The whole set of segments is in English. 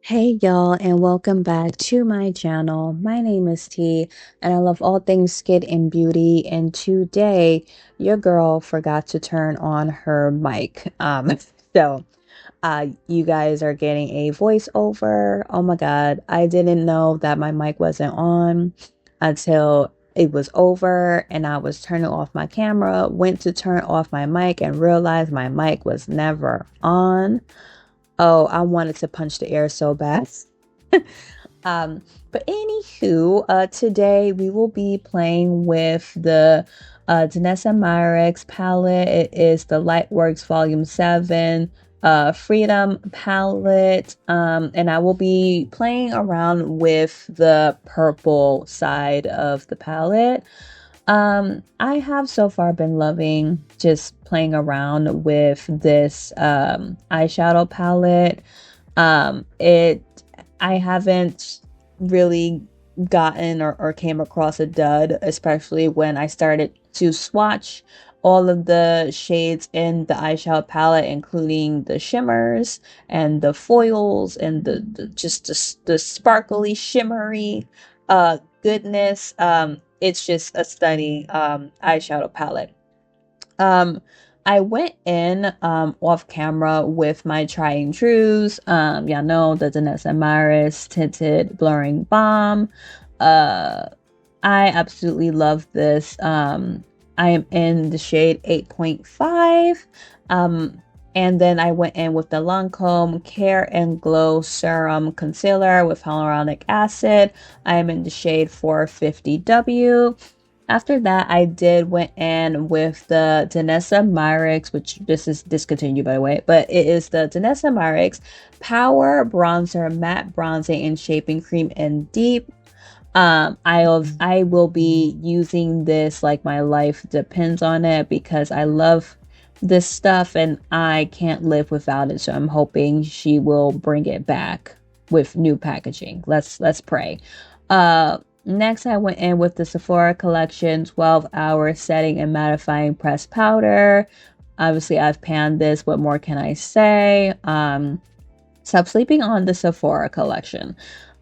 Hey y'all, and welcome back to my channel. My name is T, and I love all things skin and beauty. And today, your girl forgot to turn on her mic. So you guys are getting a voiceover. Oh my God, I didn't know that my mic wasn't on until it was over, and I was turning off my camera, went to turn off my mic, and realized my mic was never on. Oh, I wanted to punch the air so bad. Um, but anywho, today we will be playing with the Danessa Myricks palette. It is the Lightworks Volume 7 Freedom palette. And I will be playing around with the purple side of the palette. I have so far been loving just playing around with this eyeshadow palette. It I haven't really gotten or came across a dud, especially when I started to swatch all of the shades in the eyeshadow palette, including the shimmers and the foils and the sparkly shimmery goodness. It's just a stunning eyeshadow palette. Um, I went in off camera with my trying trues. Y'all know the Danessa Myricks Tinted Blurring Balm. Uh, I absolutely love this. I am in the shade 8.5. And then I went in with the Lancôme Care and Glow Serum Concealer with hyaluronic acid. I am in the shade 450W. After that, I went in with the Danessa Myricks, which this is discontinued by the way, but it is the Danessa Myricks Power Bronzer Matte Bronzing and Shaping Cream in Deep. I will be using this like my life depends on it because I love this stuff and I can't live without it. So I'm hoping she will bring it back with new packaging. Let's pray. Next, I went in with the Sephora Collection 12-hour setting and mattifying pressed powder. Obviously, I've panned this. What more can I say? Stop sleeping on the Sephora Collection.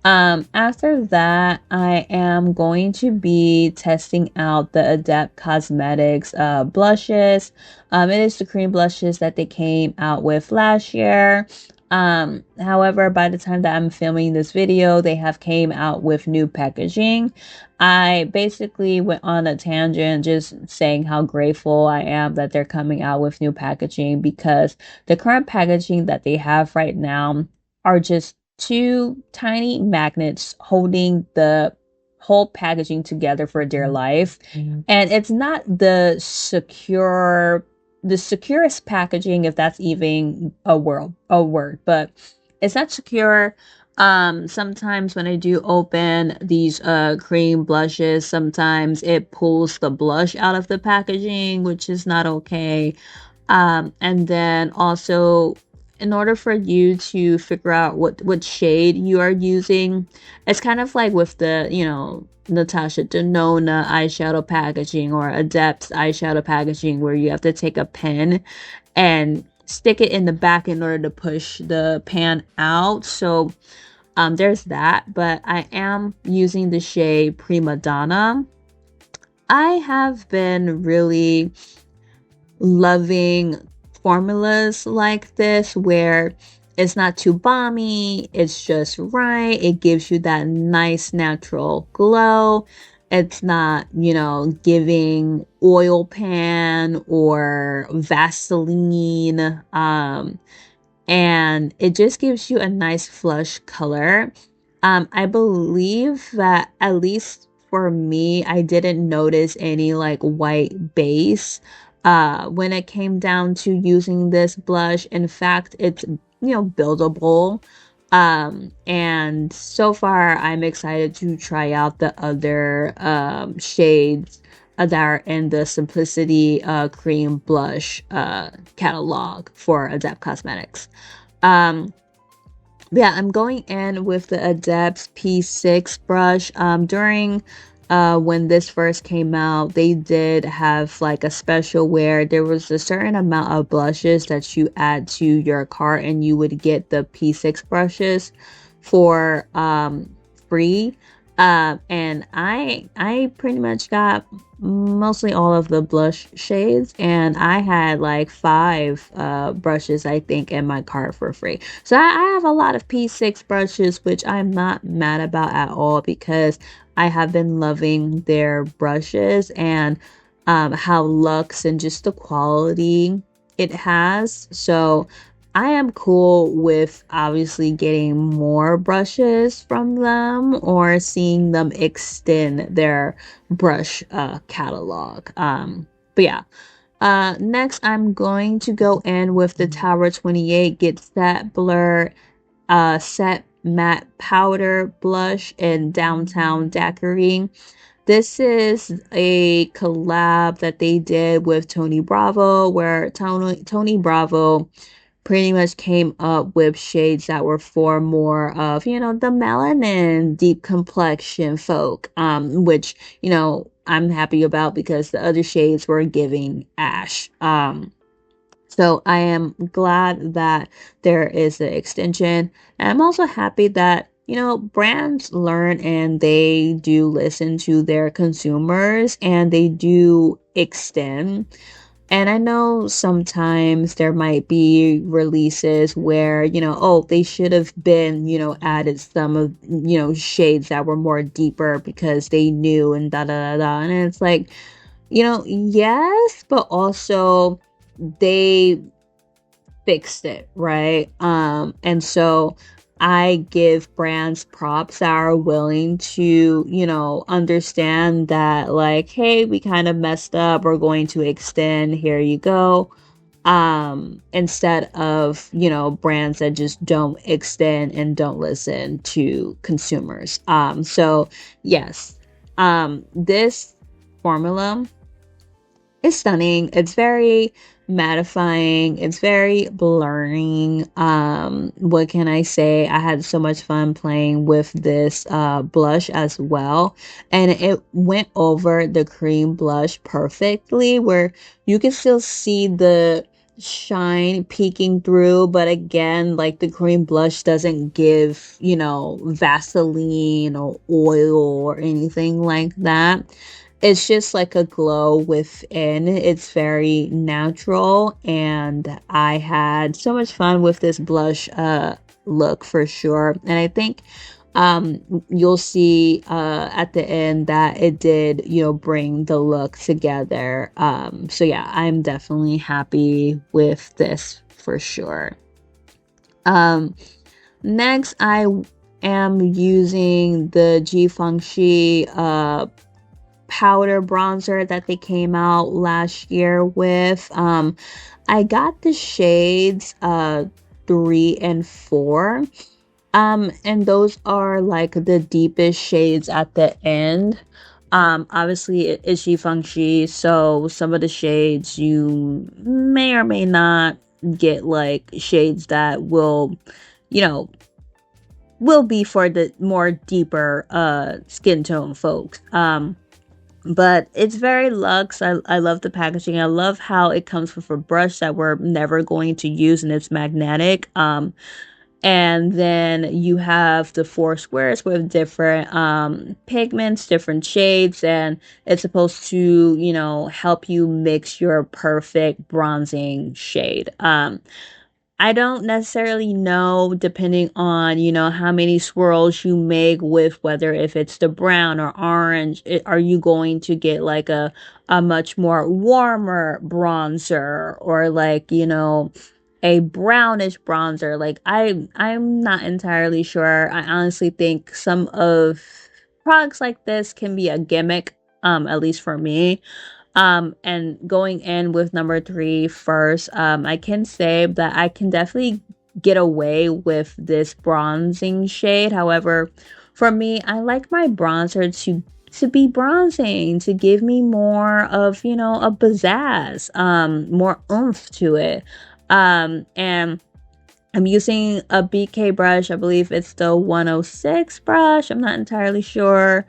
After that, I am going to be testing out the Adept Cosmetics blushes. It is the cream blushes that they came out with last year. However, by the time that I'm filming this video, they have came out with new packaging. I basically went on a tangent just saying how grateful I am that they're coming out with new packaging because the current packaging that they have right now are just two tiny magnets holding the whole packaging together for dear life. And it's not the securest packaging, if that's even a word, but it's not secure. Sometimes when I do open these cream blushes, sometimes it pulls the blush out of the packaging, which is not okay. And then also, in order for you to figure out what shade you are using, it's kind of like with the, Natasha Denona eyeshadow packaging or Adept eyeshadow packaging, where you have to take a pen and stick it in the back in order to push the pan out. So there's that, but I am using the shade Prima Donna. I have been really loving formulas like this where it's not too balmy, it's just right. It gives you that nice natural glow. It's not, giving oil pan or Vaseline. And it just gives you a nice flush color. I believe that at least for me, I didn't notice any like white base when it came down to using this blush. In fact, it's buildable. And so far I'm excited to try out the other shades that are in the Simplicity cream blush catalog for Adept Cosmetics. Yeah, I'm going in with the Adept P6 brush. During when this first came out, they did have like a special where there was a certain amount of blushes that you add to your cart and you would get the P6 brushes. for free. And I pretty much got mostly all of the blush shades, and I had like 5 brushes I think in my cart for free. So I have a lot of P6 brushes, which I'm not mad about at all, because I have been loving their brushes, and how luxe and just the quality it has. So I am cool with obviously getting more brushes from them, or seeing them extend their brush catalog. But yeah. Next, I'm going to go in with the Tower 28 Get Set Blur Set Matte Powder Blush in Downtown Daiquiri. This is a collab that they did with Tony Bravo, where Tony Bravo pretty much came up with shades that were for more of, the melanin, deep complexion folk, which, I'm happy about, because the other shades were giving ash. So I am glad that there is an extension. And I'm also happy that, brands learn and they do listen to their consumers, and they do extend. And I know sometimes there might be releases where, oh, they should have been, added some of, shades that were more deeper because they knew, and da da da da. And it's like, yes, but also they fixed it, right? And so I give brands props that are willing to, understand that, like, hey, we kind of messed up, we're going to extend, here you go. Instead of, brands that just don't extend and don't listen to consumers. So yes, this formula is stunning. It's very mattifying. It's very blurring. What can I say? I had so much fun playing with this blush as well. And it went over the cream blush perfectly, where you can still see the shine peeking through, but again, like, the cream blush doesn't give, Vaseline or oil or anything like that. It's just like a glow within. It's very natural, and I had so much fun with this blush look for sure. And I think you'll see at the end that it did, bring the look together. So yeah, I'm definitely happy with this for sure. Next, I am using the Givenchy powder bronzer that they came out last year with. I got the shades 3 and 4. And those are like the deepest shades at the end. Obviously it is Givenchy, so some of the shades you may or may not get, like, shades that will, you know, will be for the more deeper skin tone folks. But it's very luxe. I love the packaging. I love how it comes with a brush that we're never going to use, and it's magnetic. And then you have the 4 squares with different pigments, different shades, and it's supposed to, help you mix your perfect bronzing shade. I don't necessarily know, depending on, how many swirls you make with, whether if it's the brown or orange, are you going to get like a much more warmer bronzer, or like, a brownish bronzer. Like, I'm not entirely sure. I honestly think some of products like this can be a gimmick, at least for me. And going in with number 3 first, I can say that I can definitely get away with this bronzing shade. However, for me, I like my bronzer to be bronzing, to give me more of, a pizzazz, more oomph to it. And I'm using a BK brush. I believe it's the 106 brush. I'm not entirely sure.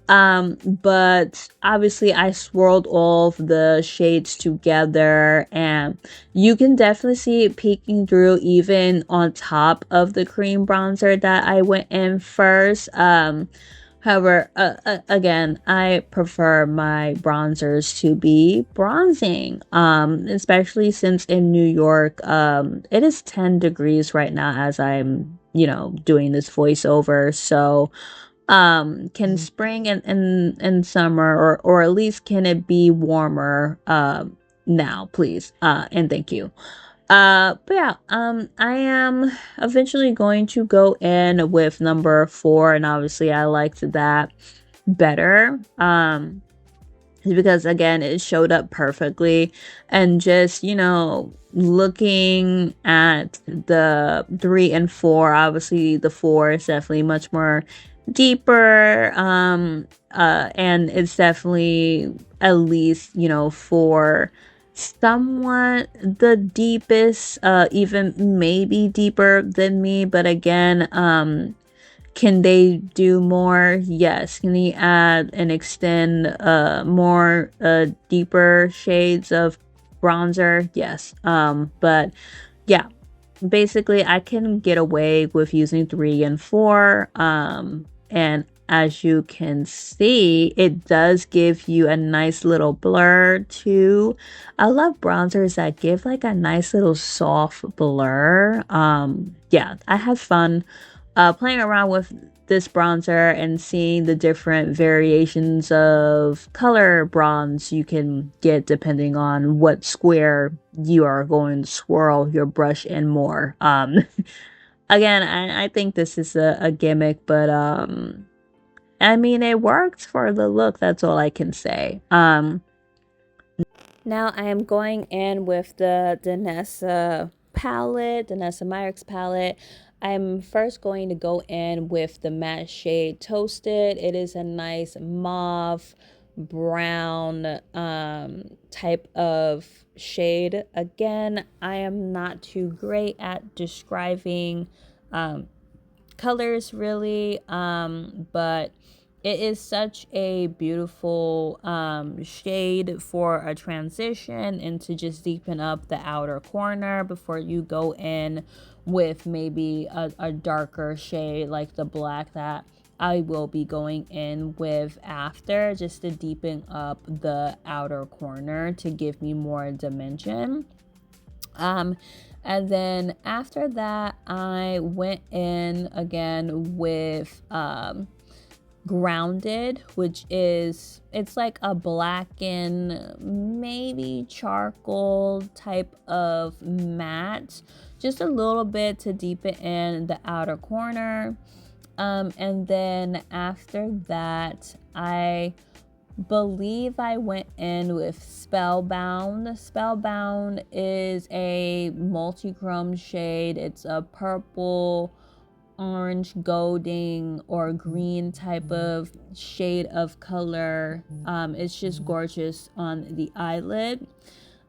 But obviously I swirled all of the shades together, and you can definitely see it peeking through even on top of the cream bronzer that I went in first. However, again, I prefer my bronzers to be bronzing, especially since in New York, it is 10 degrees right now as I'm, doing this voiceover. So, can spring and summer, or at least can it be warmer, now, please? And thank you. But yeah, I am eventually going to go in with number 4, and obviously I liked that better. Because again, it showed up perfectly, and just, looking at the 3 and 4, obviously the 4 is definitely much more deeper, and it's definitely, at least, for somewhat the deepest, even maybe deeper than me. But again, can they do more? Yes. Can they add and extend more deeper shades of bronzer? Yes. But yeah, basically I can get away with using 3 and 4. And as you can see, it does give you a nice little blur too. I love bronzers that give like a nice little soft blur. Yeah, I have fun playing around with this bronzer and seeing the different variations of color bronze you can get depending on what square you are going to swirl your brush in more. Again, I think this is a gimmick, but I mean, it works for the look. That's all I can say. Now I am going in with the Danessa palette, Danessa Myricks palette. I'm first going to go in with the matte shade Toasted. It is a nice mauve brown type of shade. Again, I am not too great at describing colors really, but it is such a beautiful shade for a transition and to just deepen up the outer corner before you go in with maybe a darker shade like the black that I will be going in with after, just to deepen up the outer corner to give me more dimension. And then after that, I went in again with Grounded, which is, it's like a blackened, maybe charcoal type of matte, just a little bit to deepen in the outer corner. And then after that, I believe I went in with Spellbound. Spellbound is a multi-chrome shade. It's a purple, orange, golding, or green type of shade of color. It's just gorgeous on the eyelid.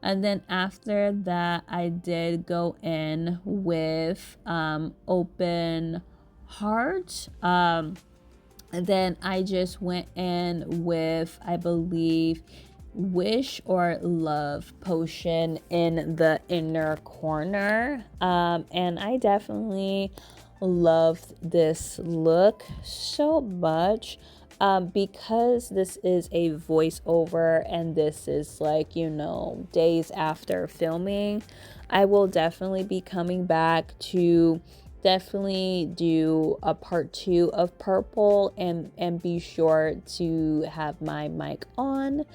And then after that, I did go in with Open Heart. And then I just went in with, I believe, Wish or Love Potion in the inner corner. And I definitely loved this look so much, because this is a voiceover and this is like, days after filming. I will definitely be coming back to definitely do a part 2 of purple, and be sure to have my mic on.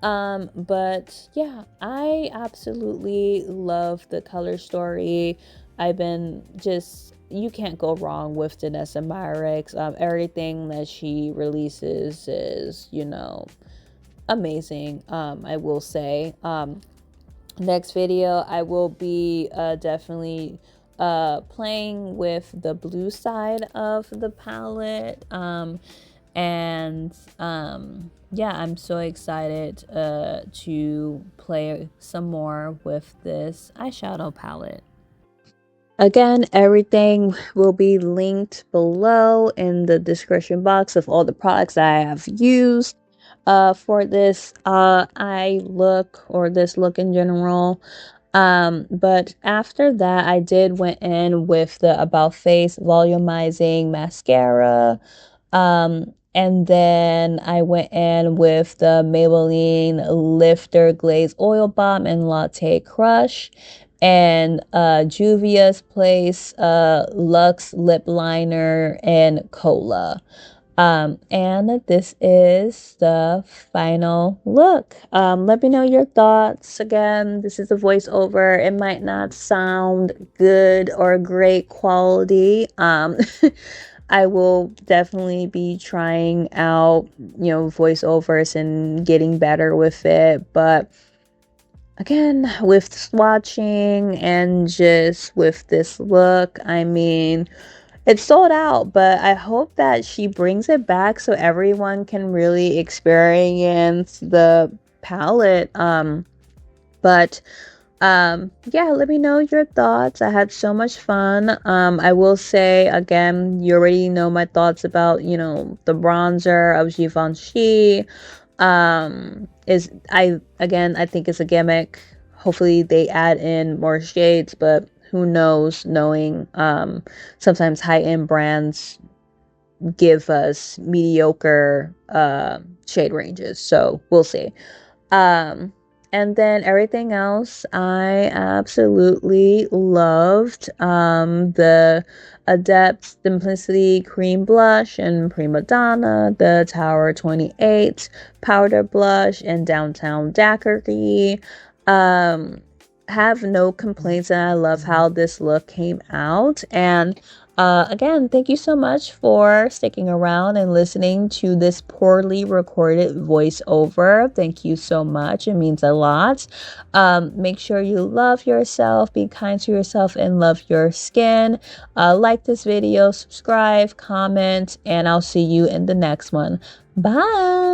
But yeah, I absolutely love the color story. I've been just, you can't go wrong with Danessa Myricks. Everything that she releases is, amazing. I will say, next video I will be definitely playing with the blue side of the palette, and yeah, I'm so excited to play some more with this eyeshadow palette. Again, everything will be linked below in the description box of all the products that I have used for this eye look, or this look in general. But after that, I did went in with the About Face volumizing mascara. And then I went in with the Maybelline Lifter Glaze Oil Balm and Latte Crush, and Juvia's Place Luxe Lip Liner and Kola. And this is the final look. Let me know your thoughts. Again, this is a voiceover. It might not sound good or great quality. I will definitely be trying out, voiceovers and getting better with it. But again, with swatching and just with this look, I mean, it's sold out, but I hope that she brings it back so everyone can really experience the palette. But yeah, let me know your thoughts. I had so much fun. I will say again, you already know my thoughts about, the bronzer of Givenchy. I think it's a gimmick. Hopefully they add in more shades, but who knows, knowing sometimes high-end brands give us mediocre shade ranges, so we'll see. And then everything else I absolutely loved. The Adept Simplicity Cream Blush and Prima Donna, the Tower 28 Powder Blush, and Downtown Daiquiri. Have no complaints, and I love how this look came out. And again, thank you so much for sticking around and listening to this poorly recorded voiceover. Thank you so much. It means a lot. Make sure you love yourself, be kind to yourself, and love your skin. Like this video, subscribe, comment, and I'll see you in the next one. Bye.